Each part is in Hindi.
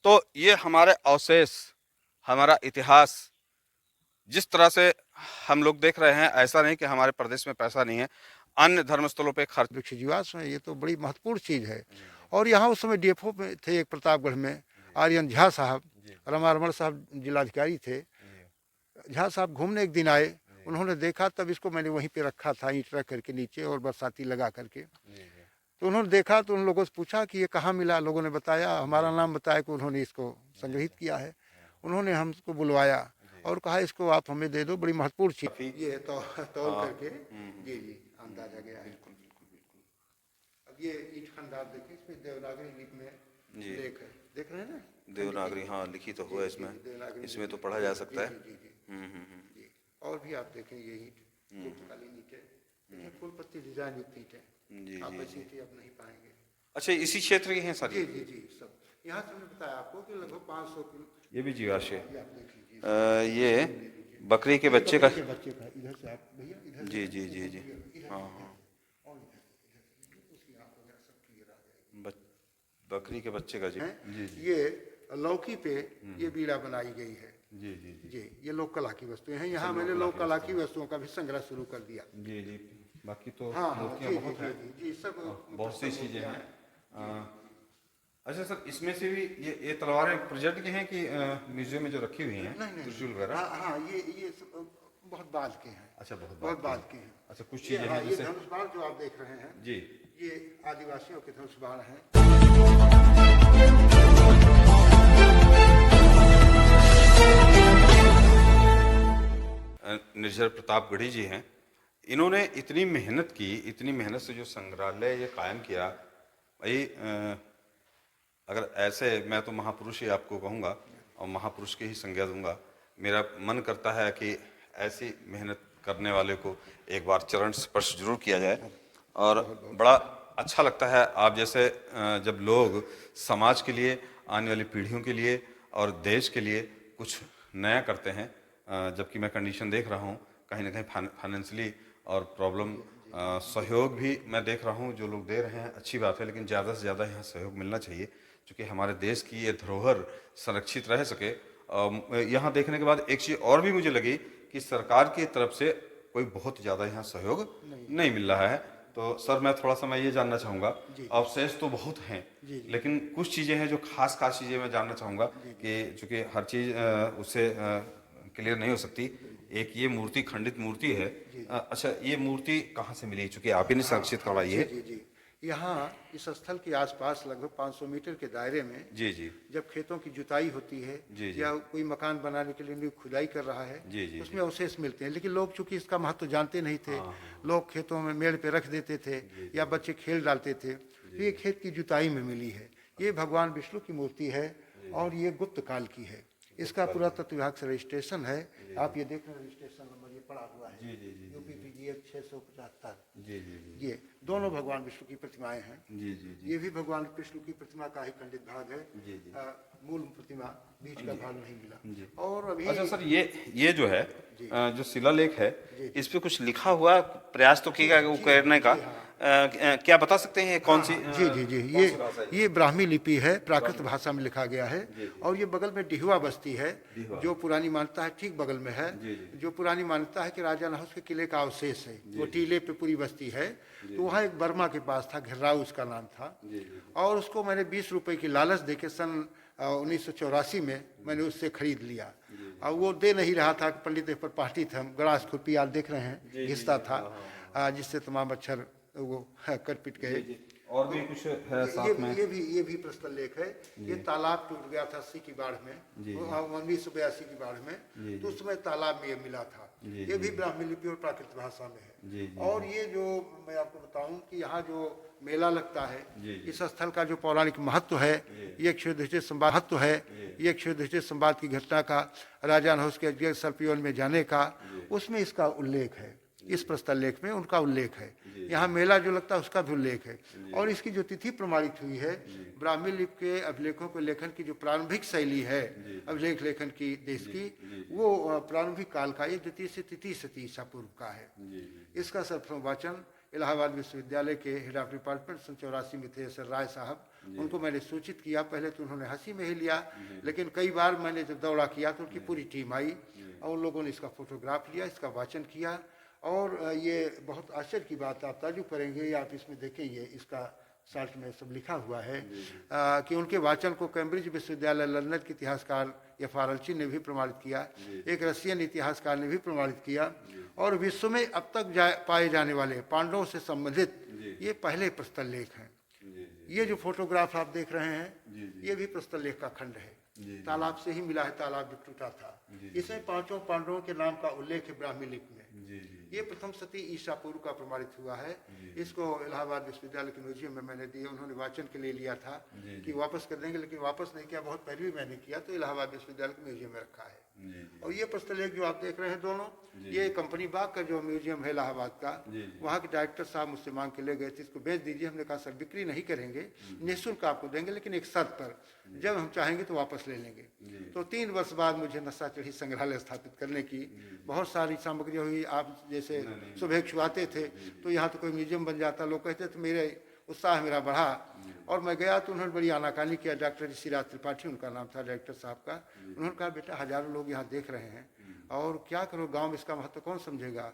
तो ये हमारे अवशेष, हमारा इतिहास जिस तरह से हम लोग देख रहे हैं, ऐसा नहीं कि हमारे प्रदेश में पैसा नहीं है, अन्य धर्मस्थलों पे खर्च। वृक्ष जीवाश्म है, ये तो बड़ी महत्वपूर्ण चीज़ है। और यहाँ उस समय डीएफओ में थे एक प्रतापगढ़ में आर्यन झा साहब, रमारमण साहब जिलाधिकारी थे। झा साहब घूमने एक दिन आए, उन्होंने देखा, तब इसको मैंने वहीं पे रखा था ईंट रख करके नीचे और बरसाती लगा करके। तो उन्होंने देखा तो उन लोगों से पूछा कि ये कहाँ मिला। लोगों ने बताया, हमारा नाम बताया कि उन्होंने इसको संग्रहित किया है। उन्होंने हमको बुलवाया और कहा इसको आप हमें दे दो, बड़ी महत्वपूर्ण चीज ये है। तो तौल करके जी जी अंदाजा गया है। अब ये ईंट खंडार देखिए, इसमें देवनागरी लिपि में लेख है, देख रहे हैं ना? देवनागरी, हाँ, लिखी तो हुआ इसमें, इसमें तो पढ़ा जा सकता है। और भी आप देखें ये ईंट काली ईंट है, देखिए फूल पत्ती डिजाइन युक्त ईंट है। आप ऐसी ईंटें आप नहीं पाएंगे। अच्छा, इसी क्षेत्र की हैं सर? जी जी जी, सब यहाँ से मैंने बताया आपको कि लगभग 500 किलो। ये भी जीवाश्म ये आप देख लीजिए, ये बकरी के बच्चे का। बच्चे का इधर से आप भैया इधर जी जी जी जी, हाँ हाँ, और इधर उसकी आँख वगैरह सब क्लियर आ जाएगी। बकरी के बच्चे का जी जी जी ये लौकी पे ये बीड़ा बनाई गई है। जी जी जी, ये लोक कला की वस्तुएं हैं। यहाँ मैंने लोक कला की वस्तुओं का भी संग्रह शुरू कर दिया। जी जी। बाकी तो हाँ हाँ मूर्तियाँ जी बहुत जी हैं, जी सब बहुत सी चीज़ें हैं। अच्छा सर, इसमें से भी ये तलवारें प्रोजेक्ट की हैं कि म्यूजियम में जो रखी हुई हैं, नहीं नहीं त्रिशूल वगैरह? हाँ हाँ, ये सब बहुत बाद के हैं। अच्छा, बहुत बाद के हैं। अच्छा, कुछ चीज़ें हैं ये जैसे धनुष बाण जो आप देख रहे हैं जी, ये आदिवासियों के धनुष बाण हैं। निर्जर प्रतापगढ़ी जी हैं। इन्होंने इतनी मेहनत की, इतनी मेहनत से जो संग्रहालय ये कायम किया, भाई अगर ऐसे, मैं तो महापुरुष ही आपको कहूँगा और महापुरुष की ही संज्ञा दूंगा। मेरा मन करता है कि ऐसी मेहनत करने वाले को एक बार चरण स्पर्श जरूर किया जाए। और बड़ा अच्छा लगता है आप जैसे जब लोग समाज के लिए, आने वाली पीढ़ियों के लिए और देश के लिए कुछ नया करते हैं। जबकि मैं कंडीशन देख रहा हूँ कहीं ना कहीं फाइनेंशियली और प्रॉब्लम, सहयोग भी मैं देख रहा हूँ जो लोग दे रहे हैं, अच्छी बात है, लेकिन ज़्यादा से ज़्यादा यहाँ सहयोग मिलना चाहिए क्योंकि हमारे देश की ये धरोहर संरक्षित रह सके। यहाँ देखने के बाद एक चीज़ और भी मुझे लगी कि सरकार की तरफ से कोई बहुत ज़्यादा यहाँ सहयोग नहीं मिल रहा है। तो सर मैं थोड़ा सा मैं ये जानना चाहूँगा, अवशेष तो बहुत हैं लेकिन कुछ चीज़ें हैं जो खास चीज़ें मैं जानना चाहूँगा कि चूँकि हर चीज़ उससे क्लियर नहीं हो सकती। एक ये मूर्ति, खंडित मूर्ति है। अच्छा, ये मूर्ति कहाँ से मिली, चूँकि आप ही ने संरक्षित करवाई है? जी जी, यहाँ इस स्थल के आसपास लगभग 500 मीटर के दायरे में जी जी, जब खेतों की जुताई होती है जी जी, या कोई मकान बनाने के लिए खुदाई कर रहा है जी जी, उसमें अवशेष मिलते हैं। लेकिन लोग चूंकि इसका महत्व जानते नहीं थे, लोग खेतों में मेड़ पे रख देते थे या बच्चे खेल डालते थे। तो ये खेत की जुताई में मिली है। ये भगवान विष्णु की मूर्ति है और ये गुप्त काल की है। इसका पुरातत्व विभाग से रजिस्ट्रेशन है। आप ये देख रहे हैं, रजिस्ट्रेशन नंबर ये पड़ा हुआ है, UPPGF 675। जी जी, ये दोनों भगवान विष्णु की प्रतिमाएं हैं। जी जी जी, ये भी भगवान विष्णु की प्रतिमा का ही खंडित भाग है। जी जी, मूल प्रतिमा बीच का भाग नहीं मिला। और अभी अच्छा सर, ये जो है जो शिलालेख है, इस पे कुछ लिखा हुआ, प्रयास तो किया वो करने का, क्या बता सकते हैं कौन सी? जी जी जी, ये ब्राह्मी लिपि है, प्राकृत भाषा में लिखा गया है। और ये बगल में डिहुआ बस्ती है जो पुरानी मान्यता है, ठीक बगल में है। जो पुरानी मान्यता है कि राजा नहुस के किले का अवशेष है, वो टीले पे पूरी बस्ती है। तो वहाँ एक बर्मा के पास था, घिर्राऊ उसका नाम था। और उसको मैंने 20 रुपए की लालच देके सन 1984 में मैंने उससे खरीद लिया। और वो दे नहीं रहा था, पंडित पर पार्टी थे, हम गड़ास खुरपी आप देख रहे हैं घिसता था, जिससे तमाम अक्षर वो कट पिट गए। और भी कुछ है साथ में? ये भी प्रस्तल लेख है। ये तालाब टूट गया था 80 की बाढ़ में, 1982 की बाढ़ में। तो उस समय तालाब में ये मिला था। ये भी ब्राह्मी लिपि और प्राकृत भाषा में है। और ये जो मैं आपको बताऊं कि यहाँ जो मेला लगता है, इस स्थल का जो पौराणिक महत्व है, ये क्षुद्र संवाद महत्व है, ये क्षुद्र संवाद की घटना का, राजा नहुस के सर्पियोन में जाने का, उसमें इसका उल्लेख है। इस प्रस्तल लेख में उनका उल्लेख है। यहाँ मेला जो लगता है उसका भी उल्लेख है। और इसकी जो तिथि प्रमाणित हुई है, ब्राह्मी लिपि के अभिलेखों के लेखन की जो प्रारंभिक शैली है अभिलेख लेखन की देश की, वो प्रारंभिक काल का 1 द्वितीय से तृतीय शती ईसा पूर्व का है। इसका सर्वप्रथम वाचन इलाहाबाद विश्वविद्यालय के हेड ऑफ डिपार्टमेंट 1984 में थे सर राय साहब, उनको मैंने सूचित किया। पहले तो उन्होंने हंसी में ही लिया, लेकिन कई बार मैंने जब दौड़ा किया तो उनकी पूरी टीम आई और उन लोगों ने इसका फोटोग्राफ लिया, इसका वाचन किया। और ये बहुत आश्चर्य की बात, आप ताजुब करेंगे, आप इसमें देखें, ये इसका साल्ट में सब लिखा हुआ है कि उनके वाचन को कैम्ब्रिज विश्वविद्यालय लंदन के इतिहासकार F.R. अल्चिन ने भी प्रमाणित किया, एक रशियन इतिहासकार ने भी प्रमाणित किया, और विश्व में अब तक पाए जाने वाले पांडवों से संबंधित ये पहले प्रस्तर लेख हैं। ये जो फोटोग्राफ आप देख रहे हैं ये भी प्रस्तर लेख का खंड है, तालाब से ही मिला है, तालाब जो टूटा था। इसमें 5 पांडवों के नाम का उल्लेख है ब्राह्मी लिपि में। ये प्रथम शती ईसा पूर्व का प्रमाणित हुआ है। इसको इलाहाबाद विश्वविद्यालय के म्यूजियम में मैंने दिया, उन्होंने वाचन के लिए लिया था कि वापस कर देंगे, लेकिन वापस नहीं किया, बहुत पहले भी मैंने किया, तो इलाहाबाद विश्वविद्यालय के म्यूजियम में रखा है। और ये पुस्तक जो आप देख रहे हैं दोनों, ये कंपनी बाग का जो म्यूजियम है इलाहाबाद का, वहाँ के डायरेक्टर साहब मुझसे मांग के ले गए थे, इसको बेच दीजिए। हमने कहा सर बिक्री नहीं करेंगे, निःशुल्क आपको देंगे, लेकिन एक शर्त पर, जब हम चाहेंगे तो वापस ले लेंगे। तो 3 वर्ष बाद मुझे नशा चढ़ी संग्रहालय स्थापित करने की। बहुत सारी सामग्री हुई, आप जैसे शुभेच्छु आते थे तो यहाँ तो कोई म्यूजियम बन जाता, लोग कहते थे, मेरे उत्साह मेरा बढ़ा और मैं गया तो उन्होंने बड़ी आनाकानी किया। डॉक्टर ऋषिराज त्रिपाठी उनका नाम था, डायरेक्टर साहब का। उन्होंने कहा बेटा हजारों लोग यहाँ देख रहे हैं और क्या करो, गांव में इसका महत्व कौन समझेगा।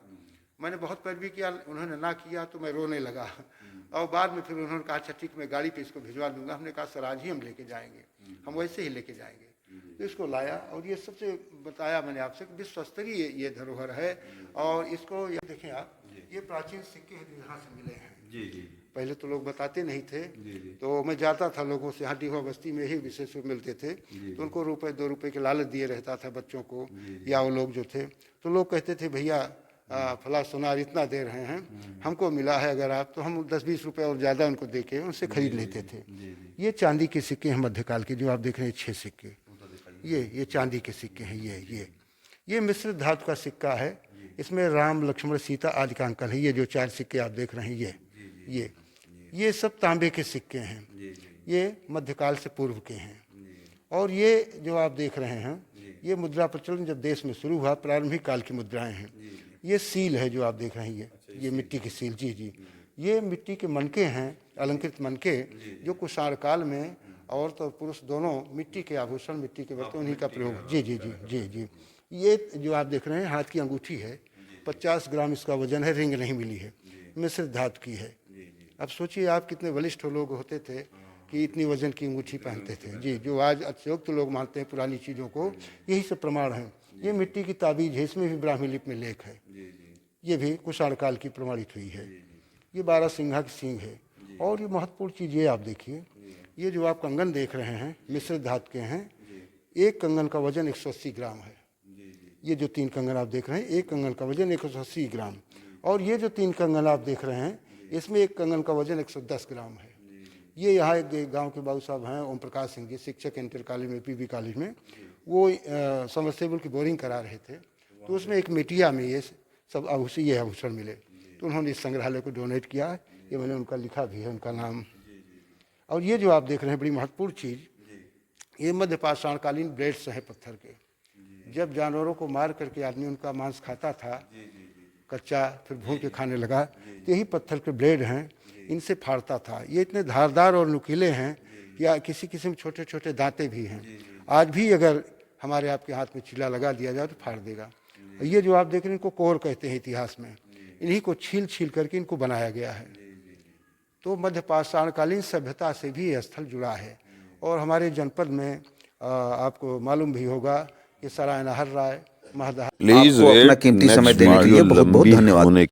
मैंने बहुत पैरवी किया, उन्होंने ना किया तो मैं रोने लगा। और बाद में फिर उन्होंने कहा अच्छा ठीक, मैं गाड़ी पे इसको भिजवा दूंगा। हमने कहा सर आज ही हम लेके जाएंगे, हम वैसे ही लेके जाएंगे। तो इसको लाया और ये सबसे बताया मैंने आपसे कि विश्व स्तरीय ये धरोहर है। और इसको ये देखें आप, ये प्राचीन सिक्के हैं जो यहाँ से मिले हैं। पहले तो लोग बताते नहीं थे, तो मैं जाता था लोगों से, यहाँ डीवा बस्ती में ही विशेष रूप मिलते थे, तो उनको ₹1-2 के लालच दिए रहता था बच्चों को, या वो लोग जो थे, तो लोग कहते थे भैया फला सोनार इतना दे रहे हैं, हमको मिला है अगर आप, तो हम 10-20 रुपये और ज़्यादा उनको दे के उनसे खरीद लेते थे। ये चांदी के सिक्के हैं मध्यकाल के, जो आप देख रहे हैं 6 सिक्के, ये चांदी के सिक्के हैं। ये मिश्र धातु का सिक्का है, इसमें राम लक्ष्मण सीता आदि का अंकन है। ये जो 4 सिक्के आप देख रहे हैं ये सब तांबे के सिक्के हैं, ये मध्यकाल से पूर्व के हैं। और ये जो आप देख रहे हैं ये मुद्रा प्रचलन जब देश में शुरू हुआ, प्रारंभिक काल की मुद्राएं हैं। ये सील है जो आप देख रहे हैं, ये मिट्टी की सील। जी ये मिट्टी के मनके हैं, अलंकृत मनके, जो कुषाण काल में औरत और पुरुष दोनों मिट्टी के आभूषण, मिट्टी के बर्तन, उन्हीं का प्रयोग। जी ये जो आप देख रहे हैं हाथ की अंगूठी है, 50 ग्राम इसका वजन है, रिंग नहीं मिली है, मिश्र धातु की है। अब सोचिए आप कितने बलिष्ठ लोग होते थे कि इतनी वजन की अंगूठी पहनते थे। जी जो आज अतिशयोक्त लोग मानते हैं पुरानी चीज़ों को, यही सब प्रमाण है। ये मिट्टी की ताबीज है, इसमें भी ब्राह्मी लिपि में लेख है, ये भी कुषाण काल की प्रमाणित हुई है। ये 12 सिंघा की सींग है। और ये महत्वपूर्ण चीज़ ये आप देखिए, ये जो आप कंगन देख रहे हैं मिश्र धातु के हैं। एक कंगन का वजन 180 ग्राम है। ये जो 3 कंगन आप देख रहे हैं, एक कंगन का वजन 180 ग्राम। और ये जो 3 कंगन आप देख रहे हैं, इसमें एक कंगन का वजन 110 ग्राम है। ये यहाँ एक गांव के बाबू साहब हैं, ओम प्रकाश सिंह जी, शिक्षक इंटर कॉलेज में, पीबी कॉलेज में, वो सबमर्सिबल की बोरिंग करा रहे थे, तो उसमें एक मिटिया में ये सब आभूषण मिले, तो उन्होंने इस संग्रहालय को डोनेट किया। ये मैंने उनका लिखा भी है, उनका नाम। और ये जो आप देख रहे हैं बड़ी महत्वपूर्ण चीज़, ये मध्य पाषाणकालीन ब्लेड्स हैं पत्थर के। जब जानवरों को मार करके आदमी उनका मांस खाता था कच्चा, फिर भून के खाने लगा, तो यही पत्थर के ब्लेड हैं, इनसे फाड़ता था। ये इतने धारदार और नुकीले हैं कि किसी किस्म छोटे छोटे दांते भी हैं। आज भी अगर हमारे आपके हाथ में चिल्ला लगा दिया जाए तो फाड़ देगा। ये जो आप देख रहे हैं इनको कोर कहते हैं इतिहास में, इन्हीं को छील छील करके इनको बनाया गया है। तो मध्य पाषाणकालीन सभ्यता से भी यह स्थल जुड़ा है। और हमारे जनपद में आपको मालूम भी होगा कि सराय नाहर राय महदहा। आपको अपना कीमती समय देने के लिए बहुत बहुत धन्यवाद।